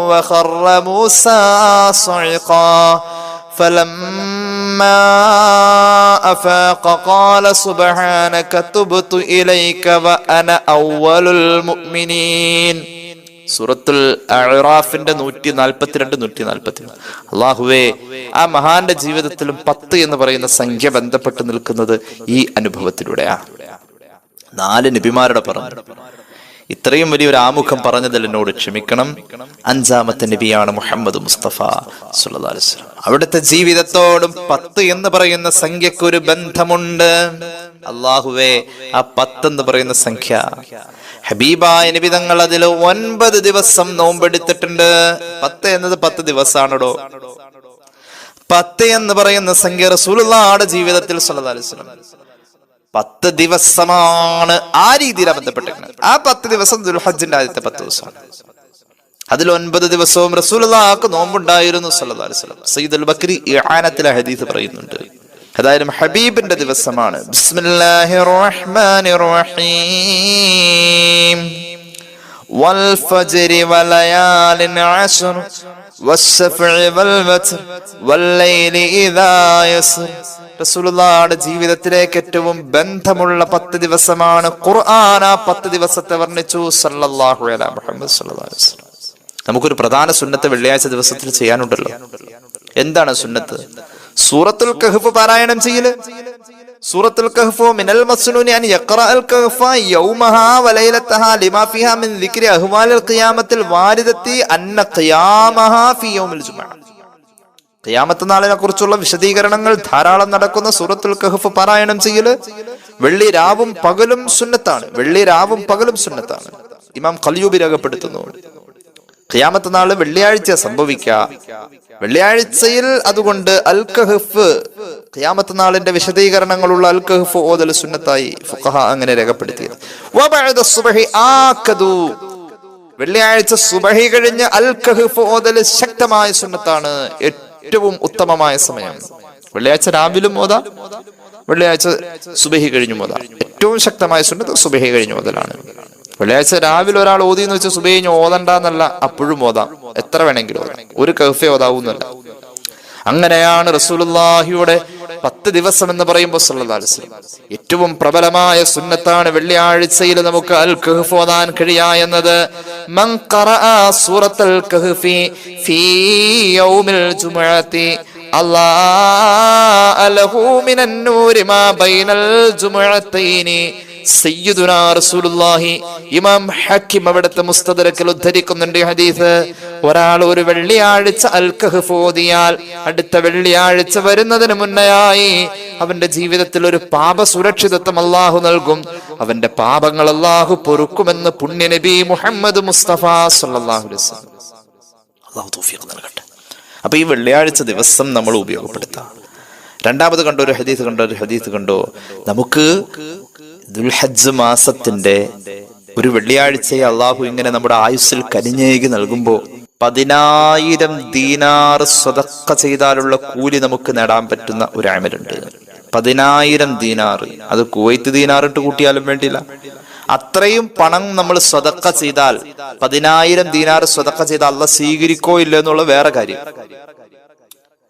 وخر موسى صعقا فلما أفاق قال سبحانك تبت إليك وأنا أول المؤمنين. സൂറത്തുൽ അഅറാഫിന്റെ 142 143. അല്ലാഹുവേ, ആ മഹാന്റെ ജീവിതത്തിലും 10 എന്ന് പറയുന്ന സംഖ്യ ബന്ധപ്പെട്ട് നിൽക്കുന്നത് ഈ അനുഭവത്തിലൂടെയാണ്. 4 നബിമാരുടെ പറഞ്ഞു. ഇത്രയും വലിയൊരു ആമുഖം പറഞ്ഞതിൽ എന്നോട് ക്ഷമിക്കണം. 5ാമത്തെ നബിയാണ് മുഹമ്മദ് മുസ്തഫ സ്വല്ലല്ലാഹു അലൈഹി വസല്ലം. അവിടുത്തെ ജീവിതത്തോടും 10 എന്ന് പറയുന്ന സംഖ്യക്ക് ഒരു ബന്ധമുണ്ട്. അല്ലാഹുവേ, ആ 10 എന്ന് പറയുന്ന സംഖ്യ ഹബീബായ നബി തങ്ങൾ അതിൽ 9 ദിവസം നോമ്പെടുത്തിട്ടുണ്ട്. 10 എന്നത് 10 ദിവസമാണോ? 10 എന്ന് പറയുന്ന സംഖ്യ റസൂലുള്ളാഹിയുടെ ജീവിതത്തിൽ സല്ലല്ലാഹു അലൈഹി വസല്ലം 10 ദിവസമാണ് ആ രീതിയിൽ ബന്ധപ്പെട്ടിരിക്കുന്നത്. ആ 10 ദിവസം ദുൽഹജ്ജിന്റെ ആദ്യത്തെ 10 ദിവസമാണ്. അതിൽ 9 ദിവസവും റസൂലുള്ളാഹിക്ക് നോമ്പുണ്ടായിരുന്നു സല്ലല്ലാഹു അലൈഹി വസല്ലം. സയ്യിദുൽ ബക്രി ഇആനത്തിലെ ഹദീസ് പറയുന്നുണ്ട്. അതായത് ഹബീബിന്റെ ദിവസമാണ്. ബിസ്മില്ലാഹിർ റഹ്മാനിർ റഹീം വൽ ഫജ്രി വലയാലിൻ അശ്ർ വസ്സഫഇ വൽ വത്ർ വല്ലൈലി ഇദാ യസ്ർ. റസൂലുള്ളാഹിയുടെ ജീവിതത്തിലേക്ക് ഏറ്റവും ബന്ധമുള്ള 10 ദിവസമാണ്. ഖുർആൻ ആ 10 ദിവസത്തെ വർണ്ണിച്ചു സല്ലല്ലാഹു അലൈഹി മുഹമ്മദ് സല്ലല്ലാഹു അലൈഹി വസല്ലം. നമുക്കൊരു പ്രധാന സുന്നത്ത് വെള്ളിയാഴ്ച ദിവസത്തിൽ ചെയ്യാനുണ്ടല്ലോ. എന്താണ് സുന്നത്ത്? സൂറത്തുൽ കഹ്ഫ് പാരായണം ചെയ്യല്. സൂറത്തുൽ കഹ്ഫ് മിനൽ മസ്നൂനി അൻ യഖറഅൽ കഹ്ഫ യൗമഹാ വലൈലതഹാ ലിമാ ഫിഹാ മിൻ ദിക്രി അഹ്വാലിൽ ഖിയാമത്തിൽ വാരിദത്തി അന്ന ഖിയാമഹാ ഫി യൗമിൽ ജുമുഅ. ഖിയാമത്ത് നാളിനെ കുറിച്ചുള്ള വിശദീകരണങ്ങൾ ധാരാളം നടക്കുന്ന സൂറത്തുൽ കഹ്ഫ് പാരായണം ചെയ്യല് വെള്ളി രാവും പകലും സുന്നത്താണ്. വെള്ളി രാവും പകലും സുന്നത്താണ്. ഇമാം ഖൽയൂബി രേഖപ്പെടുത്തുന്നു, ഖിയാമത്ത് നാള് വെള്ളിയാഴ്ച സംഭവിക്കുക. വെള്ളിയാഴ്ചയിൽ അതുകൊണ്ട് അൽ കഹ്ഫ്, ഖിയാമത്ത് നാളിന്റെ വിശദീകരണങ്ങളുള്ള അൽ കഹ്ഫ് ഓതൽ സുന്നത്തായി ഫുഖഹ അങ്ങനെ രേഖപ്പെടുത്തിയത്. വബഅദ സുബ്ഹി ആകദു, വെള്ളിയാഴ്ച സുബഹി കഴിഞ്ഞ് അൽ കഹ്ഫ് ഓതൽ ശക്തമായ സുന്നത്താണ്, ഏറ്റവും ഉത്തമമായ സമയം. വെള്ളിയാഴ്ച രാവിലും ഓതാ, വെള്ളിയാഴ്ച സുബഹി കഴിഞ്ഞു ഓതാ. ഏറ്റവും ശക്തമായ സുന്നത്ത് സുബഹി കഴിഞ്ഞു ഓതലാണ്. വെള്ളിയാഴ്ച രാവിലെ ഒരാൾ ഓതി എന്ന് വെച്ചാൽ സുബഹി ഓതണ്ടെന്നല്ല, അപ്പോഴും ഓതാം, എത്ര വേണമെങ്കിലും ഓതാം. ഒരു കഹ്ഫേ ഓതാവൂന്നല്ല. അങ്ങനെയാണ് റസൂലുള്ളാഹിയുടെ 10 ദിവസം എന്ന് പറയുമ്പോൾ സല്ലല്ലാഹു അലൈഹി വസല്ലം ഏറ്റവും പ്രബലമായ സുന്നത്താണ് വെള്ളിയാഴ്ചയിൽ നമുക്ക് അൽ കഹ്ഫ് ഓതാൻ കഴിയുക എന്നത്. മൻ ഖറഅ സൂറത്തുൽ കഹ്ഫി ഫീ യൗമിൽ ജുമുഅത്തി അല്ലാഹു ലഹു മിനൻ നൂരി മാ ബൈനൽ ജുമുഅത്തൈനി. സയ്യിദുനാ റസൂലുള്ളാഹി ഇമാം ഹക്കീം അവിടുത്തെ മുസ്തദറക്കിൽ ഉദ്ധരിക്കുന്നുണ്ട് ഹദീസ്. ഒരാൾ ഒരു വെള്ളിയാഴ്ച അൽ കഹ്ഫ് ഓതിയാൽ അടുത്ത വെള്ളിയാഴ്ച വരുന്നതിന് മുന്നേയായി അവന്റെ ജീവിതത്തിൽ ഒരു പാപ സുരക്ഷിതത്വം അല്ലാഹു നൽകും. അവന്റെ പാപങ്ങൾ അല്ലാഹു പൊറുക്കുമെന്ന് പുണ്യ നബി മുഹമ്മദ് മുസ്തഫ സല്ലല്ലാഹു അലൈഹി വസല്ലം. അല്ലാഹു തൗഫീഖ് നൽകട്ടെ. അപ്പൊ ഈ വെള്ളിയാഴ്ച ദിവസം നമ്മൾ ഉപയോഗപ്പെടുത്താം. രണ്ടാമത് കണ്ടോ ഒരു ഹദീസ് കണ്ടോ, നമുക്ക് ദുൽഹജ്ജ് മാസത്തിന്റെ ഒരു വെള്ളിയാഴ്ചയെ അള്ളാഹു ഇങ്ങനെ നമ്മുടെ ആയുസ്സിൽ കനിഞ്ഞേകി നൽകുമ്പോ 10,000 ദീനാർ സ്വതക്ക ചെയ്താലുള്ള കൂലി നമുക്ക് നേടാൻ പറ്റുന്ന ഒരു അമലുണ്ട്. 10,000 ദീനാർ, അത് കുവൈത്ത് ദീനാർ ഇട്ട് കൂട്ടിയാലും വേണ്ടില്ല. അത്രയും പണം നമ്മൾ സ്വതക്ക ചെയ്താൽ, 10,000 ദീനാർ സ്വതക്ക ചെയ്താൽ അള്ളാഹ് സ്വീകരിക്കോ ഇല്ല എന്നുള്ള വേറെ കാര്യം.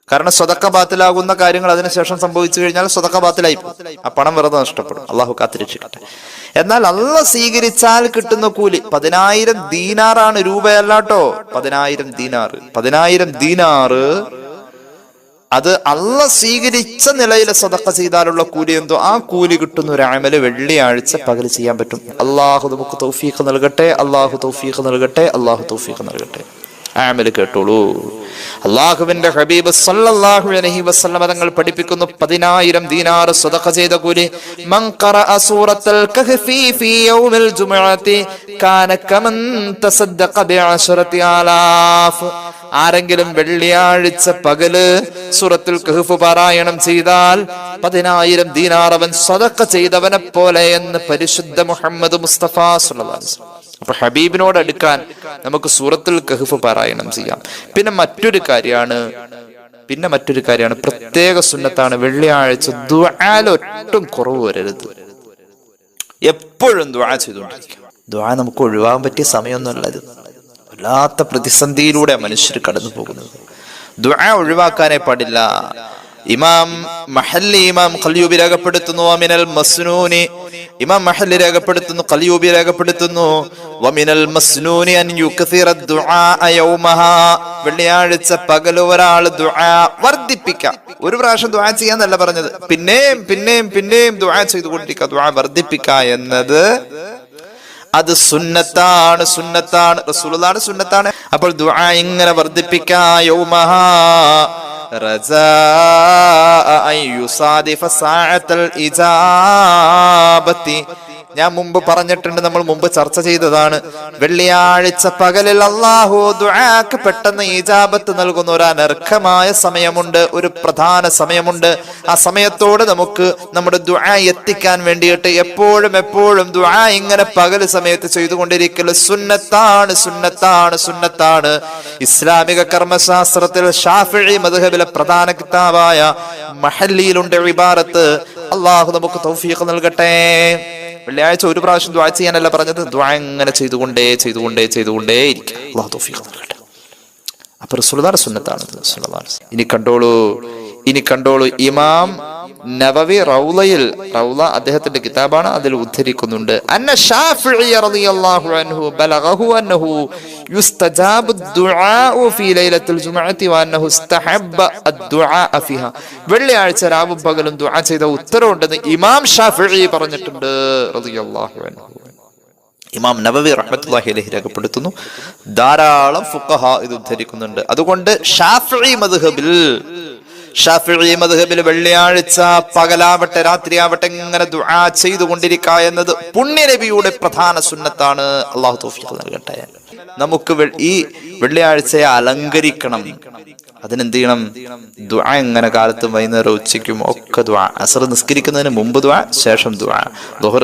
കാരണം സ്വതക്ക ബാത്തിലാകുന്ന കാര്യങ്ങൾ അതിനുശേഷം സംഭവിച്ചു കഴിഞ്ഞാൽ സ്വതക്ക ബാത്തിലായി പോകും, ആ പണം വെറുതെ നഷ്ടപ്പെടും. അള്ളാഹു കാത്തിരക്ഷിക്കട്ടെ. എന്നാൽ അള്ളാഹ് സ്വീകരിച്ചാൽ കിട്ടുന്ന കൂലി 10,000 ദീനാറാണ്, രൂപയല്ലാട്ടോ. 10,000 ദീനാർ, 10,000 ദീനാർ അത് അള്ളാഹ് സ്വീകരിച്ച നിലയിൽ സദഖ ചെയ്താലുള്ള കൂലി എന്തോ ആ കൂലി കിട്ടുന്ന ഒരു അമല് വെള്ളിയാഴ്ച പകൽ ചെയ്യാൻ പറ്റും. അള്ളാഹു നമുക്ക് തൗഫീഖ് നൽകട്ടെ, അള്ളാഹു തൗഫീഖ് നൽകട്ടെ, അള്ളാഹു തൗഫീഖ് നൽകട്ടെ. അമല് കേട്ടോളൂ. അള്ളാഹുവിന്റെ ഹബീബ് സല്ലല്ലാഹു അലൈഹി വസല്ലം തങ്ങൾ പഠിപ്പിക്കുന്നു 10,000 ദീനാർ സദഖ ചെയ്ത കൂലി. മൻ ഖറഅ സൂറത്തുൽ കഹ്ഫി ഫീ യൗമിൽ ജുമുഅത്തി കാന കമൻ തസദ്ദഖ ബിഅശറതി ആലാഫ്. ആരെങ്കിലും വെള്ളിയാഴ്ച പകല് സൂറത്തുൽ കഹ്ഫ് പാരായണം ചെയ്താൽ 10,000 ദീനാർ അവൻ സദഖ ചെയ്തവനെ പോലെ എന്ന് പരിശുദ്ധ മുഹമ്മദ് മുസ്തഫ സല്ലല്ലാഹു അലൈഹി വസല്ലം. അപ്പൊ ഹബീബിനോട് അടുക്കാൻ നമുക്ക് സൂറത്തുൽ കഹ്ഫ് പാരായണം ചെയ്യാം. പിന്നെ മറ്റൊരു കാര്യമാണ് പ്രത്യേക സുന്നത്താണ് വെള്ളിയാഴ്ച ദുആയിൽ ഒട്ടും കുറവ് വരരുത്. എപ്പോഴും ദുആ ചെയ്തുകൊണ്ടിരിക്കും. ദുആ നമുക്ക് ഒഴിവാകാൻ പറ്റിയ സമയമൊന്നുമല്ല ഇത്. വല്ലാത്ത പ്രതിസന്ധിയിലൂടെ മനുഷ്യർ കടന്നു പോകുന്നത്. ദുആ ഒഴിവാക്കാനേ പാടില്ല. ഇമാം മഹല്ലി ഇമാം ഖൽയൂബി രേഖപ്പെടുത്തുന്നു വമിനൽ മസ്നൂനി, ഇമാം മഹല്ലി രേഖപ്പെടുത്തുന്നു, ഖൽയൂബി രേഖപ്പെടുത്തുന്നു വമിനൽ മസ്നൂനി അൻ യുക്സിറ ദുആ യൗമഹാ. വെള്ളിയാഴ്ച പകൽ ഒരാൾ ദുആ വർദ്ധിപ്പിക്കാം. ഒരു പ്രാവശ്യം ദുആ ചെയ്യാന്നല്ല പറഞ്ഞത്, പിന്നെയും ദുആ ചെയ്തുകൊണ്ടിരിക്കുക, ദുആ വർദ്ധിപ്പിക്കുക എന്നത് അത് സുന്നത്താണ്, റസൂലുള്ളാഹിയുടെ സുന്നത്താണ്. അപ്പോൾ ദുആ ഇങ്ങനെ വർദ്ധിപ്പിക്കുക. യൗമഹാ റജാഅ അൻ യുസാദിഫ സാഅത്തൽ ഇജാബത്തി, ഞാൻ മുമ്പ് പറഞ്ഞിട്ടുണ്ട്, നമ്മൾ മുമ്പ് ചർച്ച ചെയ്തതാണ്. വെള്ളിയാഴ്ച പകലിൽ അള്ളാഹു ദുആക്ക് പെട്ടെന്ന് ഇജാബത്ത് നൽകുന്ന ഒരു അനർഘമായ സമയമുണ്ട്, ഒരു പ്രധാന സമയമുണ്ട്. ആ സമയത്തോട് നമുക്ക് നമ്മുടെ ദുആ എത്തിക്കാൻ വേണ്ടിയിട്ട് എപ്പോഴും ദുആ ഇങ്ങനെ പകൽ സമയത്ത് ചെയ്തുകൊണ്ടിരിക്കൽ സുന്നത്താണ്, സുന്നത്താണ്, സുന്നത്താണ്. ഇസ്ലാമിക കർമ്മശാസ്ത്രത്തിൽ ഷാഫിഈ മദ്ഹബിലെ പ്രധാന കിതാബായ മഹല്ലിയിലുണ്ട് ഇബാറത്ത്. അള്ളാഹു നമുക്ക് തൗഫീഖ് നൽകട്ടെ. വെള്ളിയാഴ്ച ഒരു പ്രാവശ്യം ദുആ ചെയ്യാനല്ല പറഞ്ഞത്, ദുആ ഇങ്ങനെ ചെയ്തുകൊണ്ടേ ഇരിക്കുക. അള്ളാഹു തൗഫീഖ് നൽകട്ടെ. അപ്പൊ റസൂലുള്ളാഹിയുടെ സുന്നത്താണ്. ഇനി കണ്ടോളൂ ഇമാം നവവി റൗള അദ്ദേഹത്തിന്റെ കിതാബാണ്, അതിൽ ഉദ്ധരിക്കുന്നുണ്ട് അന്ന ശാഫിഈ റളിയല്ലാഹു അൻഹു ബലഗഹു അന്നഹു യുസ്തജാബു ദുആഉ ഫീ ലൈലത്തുൽ ജുമുഅത്തി വഅന്നഹു ഇസ്തഹബ്ബ അദ്ദുആ ഫീഹാ. വെള്ളിയാഴ്ച രാവും പകലും ദുആ ചെയ്ത ഉത്തരവുണ്ടെന്ന് ഇമാം ശാഫിഈ പറഞ്ഞിട്ടുണ്ട് റളിയല്ലാഹു അൻഹു. ഇമാം നവവി റഹ്മത്തുള്ളാഹി അലൈഹി രേഖപ്പെടുത്തുന്നു. ധാരാളം ഫുഖഹാ ഇത് ഉദ്ധരിക്കുന്നുണ്ട്. അതുകൊണ്ട് ഷാഫിഈ മദ്ഹബിൽ വെള്ളിയാഴ്ച പകലാവട്ടെ രാത്രിയാവട്ടെ ഇങ്ങനെ ദുആ ചെയ്തുകൊണ്ടിരിക്കുക എന്നത് പുണ്യ നബിയുടെ പ്രധാന സുന്നത്താണ്. അല്ലാഹു തൗഫീഖ് നൽകട്ടെ. നമുക്ക് ഈ വെള്ളിയാഴ്ചയെ അലങ്കരിക്കണം. അതിനെന്ത് ചെയ്യണം? ദുആ ഇങ്ങനെ കാലത്തും വൈകുന്നേരം ഉച്ചയ്ക്കും ഒക്കെ ദുആ. അസ്ർ നിസ്കരിക്കുന്നതിന് മുമ്പ് ദുആ, ശേഷം ദുആ. ദുഹർ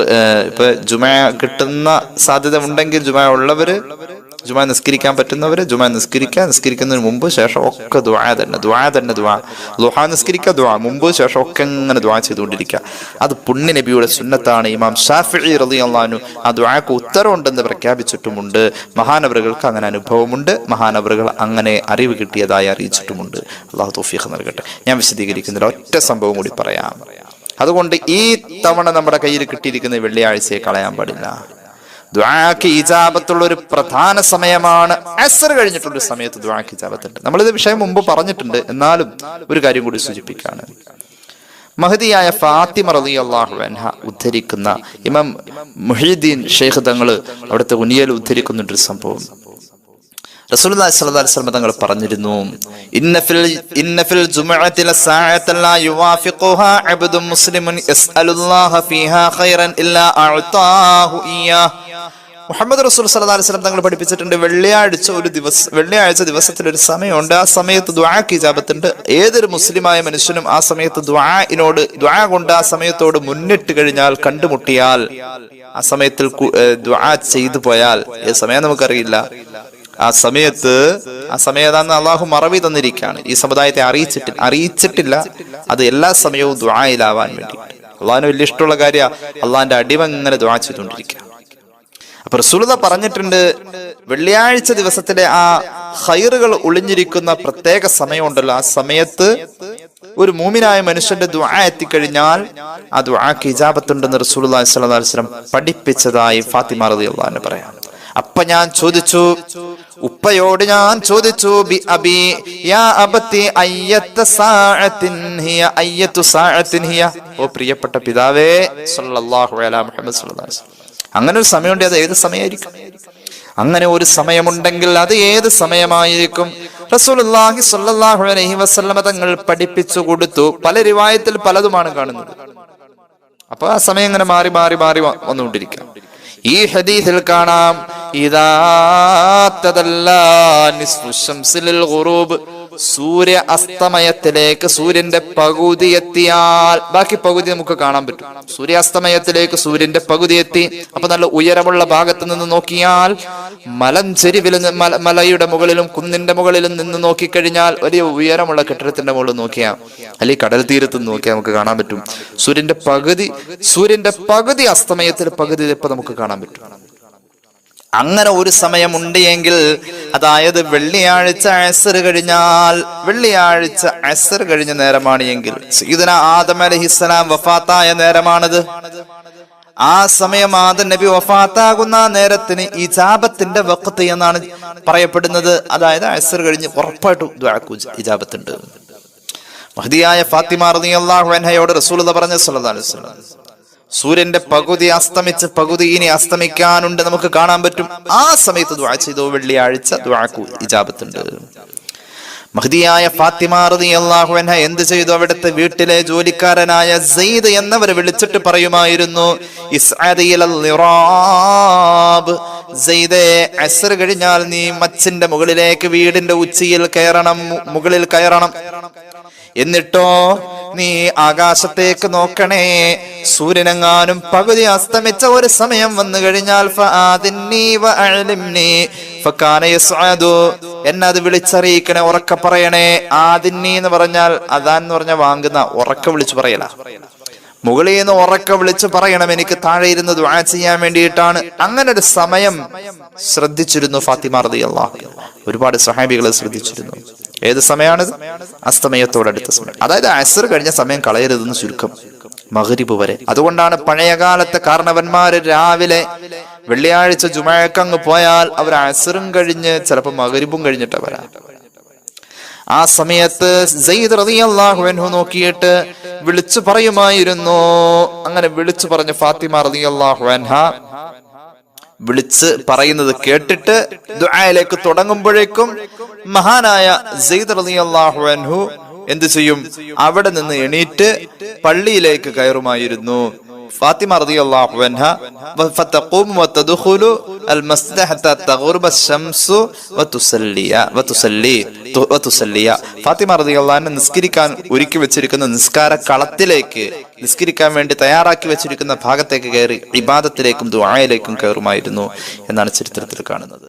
ഇപ്പൊ ജുമാ കിട്ടുന്ന സാധ്യത ഉണ്ടെങ്കിൽ ജുമാ ഉള്ളവര്, ജുമാ നിസ്കരിക്കാൻ പറ്റുന്നവര് ജുമാ നിസ്കരിക്കുന്നതിന് മുമ്പ് ശേഷം ഒക്കെ ദുആ തന്നെ. ളുഹാ നിസ്കരിക്കുക, ദുആ മുമ്പ് ശേഷം ഒക്കെ ഇങ്ങനെ ദുആ ചെയ്തുകൊണ്ടിരിക്കുക. അത് പുണ്യ നബിയുടെ സുന്നത്താണ്. ഇമാം ശാഫിഈ റളിയല്ലാഹു അൻഹു ആ ദുആക്ക് ഉത്തരവുണ്ടെന്ന് പ്രഖ്യാപിച്ചിട്ടുമുണ്ട്. മഹാനവറുകൾക്ക് അങ്ങനെ അനുഭവമുണ്ട്, മഹാനവറുകൾ അങ്ങനെ അറിവ് കിട്ടിയതായി അറിയിച്ചിട്ടുമുണ്ട്. അല്ലാഹു തൗഫീഖ് നൽകട്ടെ. ഞാൻ വിശദീകരിക്കുന്നില്ല, ഒറ്റ സംഭവം കൂടി പറയാം. അതുകൊണ്ട് ഈ തവണ നമ്മുടെ കയ്യിൽ കിട്ടിയിരിക്കുന്ന വെള്ളിയാഴ്ചയെ കളയാൻ പാടില്ല. ദുആക്ക് ഇജാബത്തുള്ള ഒരു പ്രധാന സമയമാണ്. അസ്ർ കഴിഞ്ഞിട്ടുള്ള സമയത്ത് ദുആക്ക് ഇജാബത്തുണ്ട്. നമ്മളിത് വിഷയം മുമ്പ് പറഞ്ഞിട്ടുണ്ട്, എന്നാലും ഒരു കാര്യം കൂടി സൂചിപ്പിക്കാണ്. മഹദിയായ ഫാത്തിമ റളിയല്ലാഹു അൻഹ ഉദ്ധരിക്കുന്ന ഇമാം മുഹീദ്ദീൻ ശൈഖ് തങ്ങൾ അവിടുത്തെ ഉനിയൽ ഉദ്ധരിക്കുന്നൊരു സംഭവം. റസൂലുള്ളാഹി സ്വല്ലല്ലാഹു അലൈഹി വസല്ലം തങ്ങൾ പറഞ്ഞിരുന്നു, ഇന്ന ഫിൽ ജുമുഅത്തി ലസാഅത്തൻ ലാ യുവാഫിഖുഹാ അബ്ദുൻ മുസ്ലിമുൻ യസ്അലുല്ലാഹ ഫീഹാ ഖൈറൻ ഇല്ലാ അഅതാഹു ഇയ്യാഹ്. മുഹമ്മദ് റസൂൽ സ്വല്ലല്ലാഹു അലൈഹി വസല്ലം തങ്ങൾ പഠിപ്പിച്ചിട്ടുണ്ട്, വെള്ളിയാഴ്ച ദിവസത്തിൽ ഒരു സമയമുണ്ട്, ആ സമയത്ത് ദുആക്ക് ഇജാബത്തുണ്ട്. ഏതൊരു മുസ്ലിമായ മനുഷ്യനും ആ സമയത്ത് ദുആ കൊണ്ട് ആ സമയത്തോട് മുന്നിട്ട് കഴിഞ്ഞാൽ, കണ്ടുമുട്ടിയാൽ, ആ സമയത്തിൽ ദുആ ചെയ്തു പോയാൽ, ഏത് സമയം നമുക്കറിയില്ല, ആ സമയത്താന്ന് അള്ളാഹു മറവി തന്നിരിക്കുകയാണ്. ഈ സമുദായത്തെ അറിയിച്ചിട്ടില്ല. അത് എല്ലാ സമയവും ദുആയിലാവാൻ വേണ്ടി. അള്ളാഹിന് വലിയ ഇഷ്ടമുള്ള കാര്യം അള്ളാഹിന്റെ അടിമ ഇങ്ങനെ ദുആ ചെയ്തുകൊണ്ടിരിക്കുക. അപ്പൊ റസൂലുള്ളാഹി പറഞ്ഞിട്ടുണ്ട്, വെള്ളിയാഴ്ച ദിവസത്തിലെ ആ ഖൈറുകൾ ഒളിഞ്ഞിരിക്കുന്ന പ്രത്യേക സമയമുണ്ടല്ലോ, ആ സമയത്ത് ഒരു മൂമിനായ മനുഷ്യന്റെ ദുആ എത്തിക്കഴിഞ്ഞാൽ ആ ദുആക്ക് ഇജാബത്തുണ്ടെന്ന് റസൂലുള്ളാഹി സ്വല്ലല്ലാഹു അലൈഹി വസല്ലം പഠിപ്പിച്ചതായി ഫാത്തിമ റളിയല്ലാഹു അൻഹ പറയാം. അപ്പൊ ഉപ്പയോട് ഞാൻ ചോദിച്ചു, ബി അബി യാ അബതി അയ്യത്ത സാഅത്തിൻ ഹിയ, ഓ പ്രിയപ്പെട്ട പിതാവേ സല്ലല്ലാഹു അലൈഹി മുഹമ്മദ് സല്ലല്ലാഹു അലൈഹി വസല്ലം, അങ്ങനെ ഒരു സമയമുണ്ട്, അത് ഏത് സമയമായിരിക്കും? അങ്ങനെ ഒരു സമയമുണ്ടെങ്കിൽ അത് ഏത് സമയമായിരിക്കും? റസൂലുള്ളാഹി സ്വല്ലല്ലാഹു അലൈഹി വസല്ലം തങ്ങൾ പഠിപ്പിച്ചു കൊടുത്തു. പല റിവായത്തിൽ പലതുമാണ് കാണുന്നത്. അപ്പൊ ആ സമയം ഇങ്ങനെ മാറി വന്നുകൊണ്ടിരിക്കാം. ഈ ഹദീസിൽ കാണാം, ഇദാ തദല്ലാ നിസ്ഫു ശംസി ലിൽ ഗുറൂബ്, സൂര്യ അസ്തമയത്തിലേക്ക് സൂര്യന്റെ പകുതി എത്തിയാൽ, ബാക്കി പകുതി നമുക്ക് കാണാൻ പറ്റും. സൂര്യാസ്തമയത്തിലേക്ക് സൂര്യന്റെ പകുതി എത്തി. അപ്പൊ നല്ല ഉയരമുള്ള ഭാഗത്ത് നിന്ന് നോക്കിയാൽ, മലഞ്ചെരിവിൽ മലയുടെ മുകളിലും കുന്നിന്റെ മുകളിലും നിന്ന് നോക്കിക്കഴിഞ്ഞാൽ, വലിയ ഉയരമുള്ള കെട്ടിടത്തിന്റെ മുകളിൽ നോക്കിയാൽ, അല്ലെങ്കിൽ കടൽ തീരത്ത് നോക്കിയാൽ നമുക്ക് കാണാൻ പറ്റും സൂര്യന്റെ പകുതി അസ്തമയത്തിൽ പകുതി ഇപ്പൊ നമുക്ക് കാണാൻ പറ്റും. അങ്ങനെ ഒരു സമയമുണ്ട് എങ്കിൽ, അതായത് വെള്ളിയാഴ്ച അസ്ർ കഴിഞ്ഞ നേരമാണ് എങ്കിൽ, സയ്യിദുനാ ആദം അലൈഹിസ്സലാം വഫാത്തായ നേരമാണത്. ആ സമയം ആദം നബി വഫാത്താകുന്ന നേരത്തിന് ഇജാബത്തിന്റെ വഖ്ത് എന്നാണ് പറയപ്പെടുന്നത്. അതായത് അസ്ർ കഴിഞ്ഞ് ഉറപ്പായിട്ടും ദുആക്ക് ഇജാബത്തുണ്ട്. മഹദിയായ ഫാത്തിമ റളിയല്ലാഹു അൻഹയോട് റസൂലുള്ളാഹി പറഞ്ഞു സ്വല്ലല്ലാഹു അലൈഹി വസല്ലം, സൂര്യന്റെ പകുതി അസ്തമിച്ച് പകുതി ഇനി അസ്തമിക്കാനുണ്ട്, നമുക്ക് കാണാൻ പറ്റും. ആ സമയത്ത് ദുആ ചെയ്തു, വെള്ളിയാഴ്ച ദുആക്ക് ഇജാബത്തുണ്ട്. മഹ്ദിയായ ഫാത്തിമ റളിയല്ലാഹു അൻഹ എന്ത് ചെയ്തു? അവിടുത്തെ വീട്ടിലെ ജോലിക്കാരനായ സെയ്ദ് എന്നവരെ വിളിച്ചിട്ട് പറയുമായിരുന്നു, ഇസ്അദി ഇലൽ ളിറാബ്, സെയ്ദേ, അസ്ർ കഴിഞ്ഞാൽ നീ മച്ചിന്റെ മുകളിലേക്ക് വീടിന്റെ ഉച്ചിയിൽ കയറണം, മുകളിൽ കയറണം. എന്നിട്ടോ നീ ആകാശത്തേക്ക് നോക്കണേ. സൂര്യനെങ്ങാനും പകുതി അസ്തമിച്ച ഒരു സമയം വന്നു കഴിഞ്ഞാൽ എന്നത് വിളിച്ചറിയിക്കണേ, ഉറക്ക പറയണേ. ആദിന്നി എന്ന് പറഞ്ഞാൽ അതാൻ എന്ന് പറഞ്ഞാൽ വാങ്ങുന്ന, ഉറക്ക വിളിച്ചു പറയല. മുകളിൽ നിന്ന് ഉറക്ക വിളിച്ചു പറയണം, എനിക്ക് താഴെ ഇരുന്ന് ദുആ ചെയ്യാൻ വേണ്ടിയിട്ടാണ്. അങ്ങനെ ഒരു സമയം ശ്രദ്ധിച്ചിരുന്നു ഫാത്തിമ റളിയല്ലാഹു അൻഹ. ഒരുപാട് സ്വഹാബികളെ ശ്രദ്ധിച്ചിരുന്നു. ഏത് സമയമാണിത്? അസ്തമയത്തോടടുത്ത സമയം. അതായത് അസ്ർ കഴിഞ്ഞ സമയം കളയരുതെന്ന് ചുരുക്കം, മഗ്രിബ് വരെ. അതുകൊണ്ടാണ് പഴയകാലത്തെ കാരണവന്മാര് രാവിലെ വെള്ളിയാഴ്ച ജുമുഅക്ക് അങ്ങ് പോയാൽ അവർ അസ്റും കഴിഞ്ഞ് ചിലപ്പോൾ മഗ്രിബും കഴിഞ്ഞിട്ടാ വരാ. ആ സമയത്ത് സെയ്ദ് റളിയല്ലാഹു അൻഹു നോക്കിയിട്ട് വിളിച്ചു പറയുമായിരുന്നു. അങ്ങനെ വിളിച്ചു പറഞ്ഞ ഫാത്തിമ റളിയല്ലാഹു അൻഹ വിളിച്ച് പറയുന്നത് കേട്ടിട്ട് ദുആയിലേക്ക് തുടങ്ങുമ്പോഴേക്കും മഹാനായ സെയ്ദ് റളിയല്ലാഹു അൻഹു എന്ത് ചെയ്യും? അവിടെ നിന്ന് എണീറ്റ് പള്ളിയിലേക്ക് കയറുമായിരുന്നു. ഫാത്തിമ റളിയല്ലാഹു അൻഹ ഫതഖൂമു വതദ്ഖുലു അൽ മസ്ജിദ ഹത്താ തഗ്റുബ അശംസു വതുസല്ലി. ഫാത്തിമ റളിയല്ലാഹു അൻഹ നിസ്കരിക്കാൻ ഒരുക്കി വെച്ചിരിക്കുന്ന നിസ്കാര കളത്തിലേക്ക്, നിസ്കരിക്കാൻ വേണ്ടി തയ്യാറാക്കി വെച്ചിരിക്കുന്ന ഭാഗത്തേക്ക് കയറി ഇബാദത്തിലേക്കും ദുആയിലേക്കും കയറുമായിരുന്നു എന്നാണ് ചരിത്രത്തിൽ കാണുന്നത്.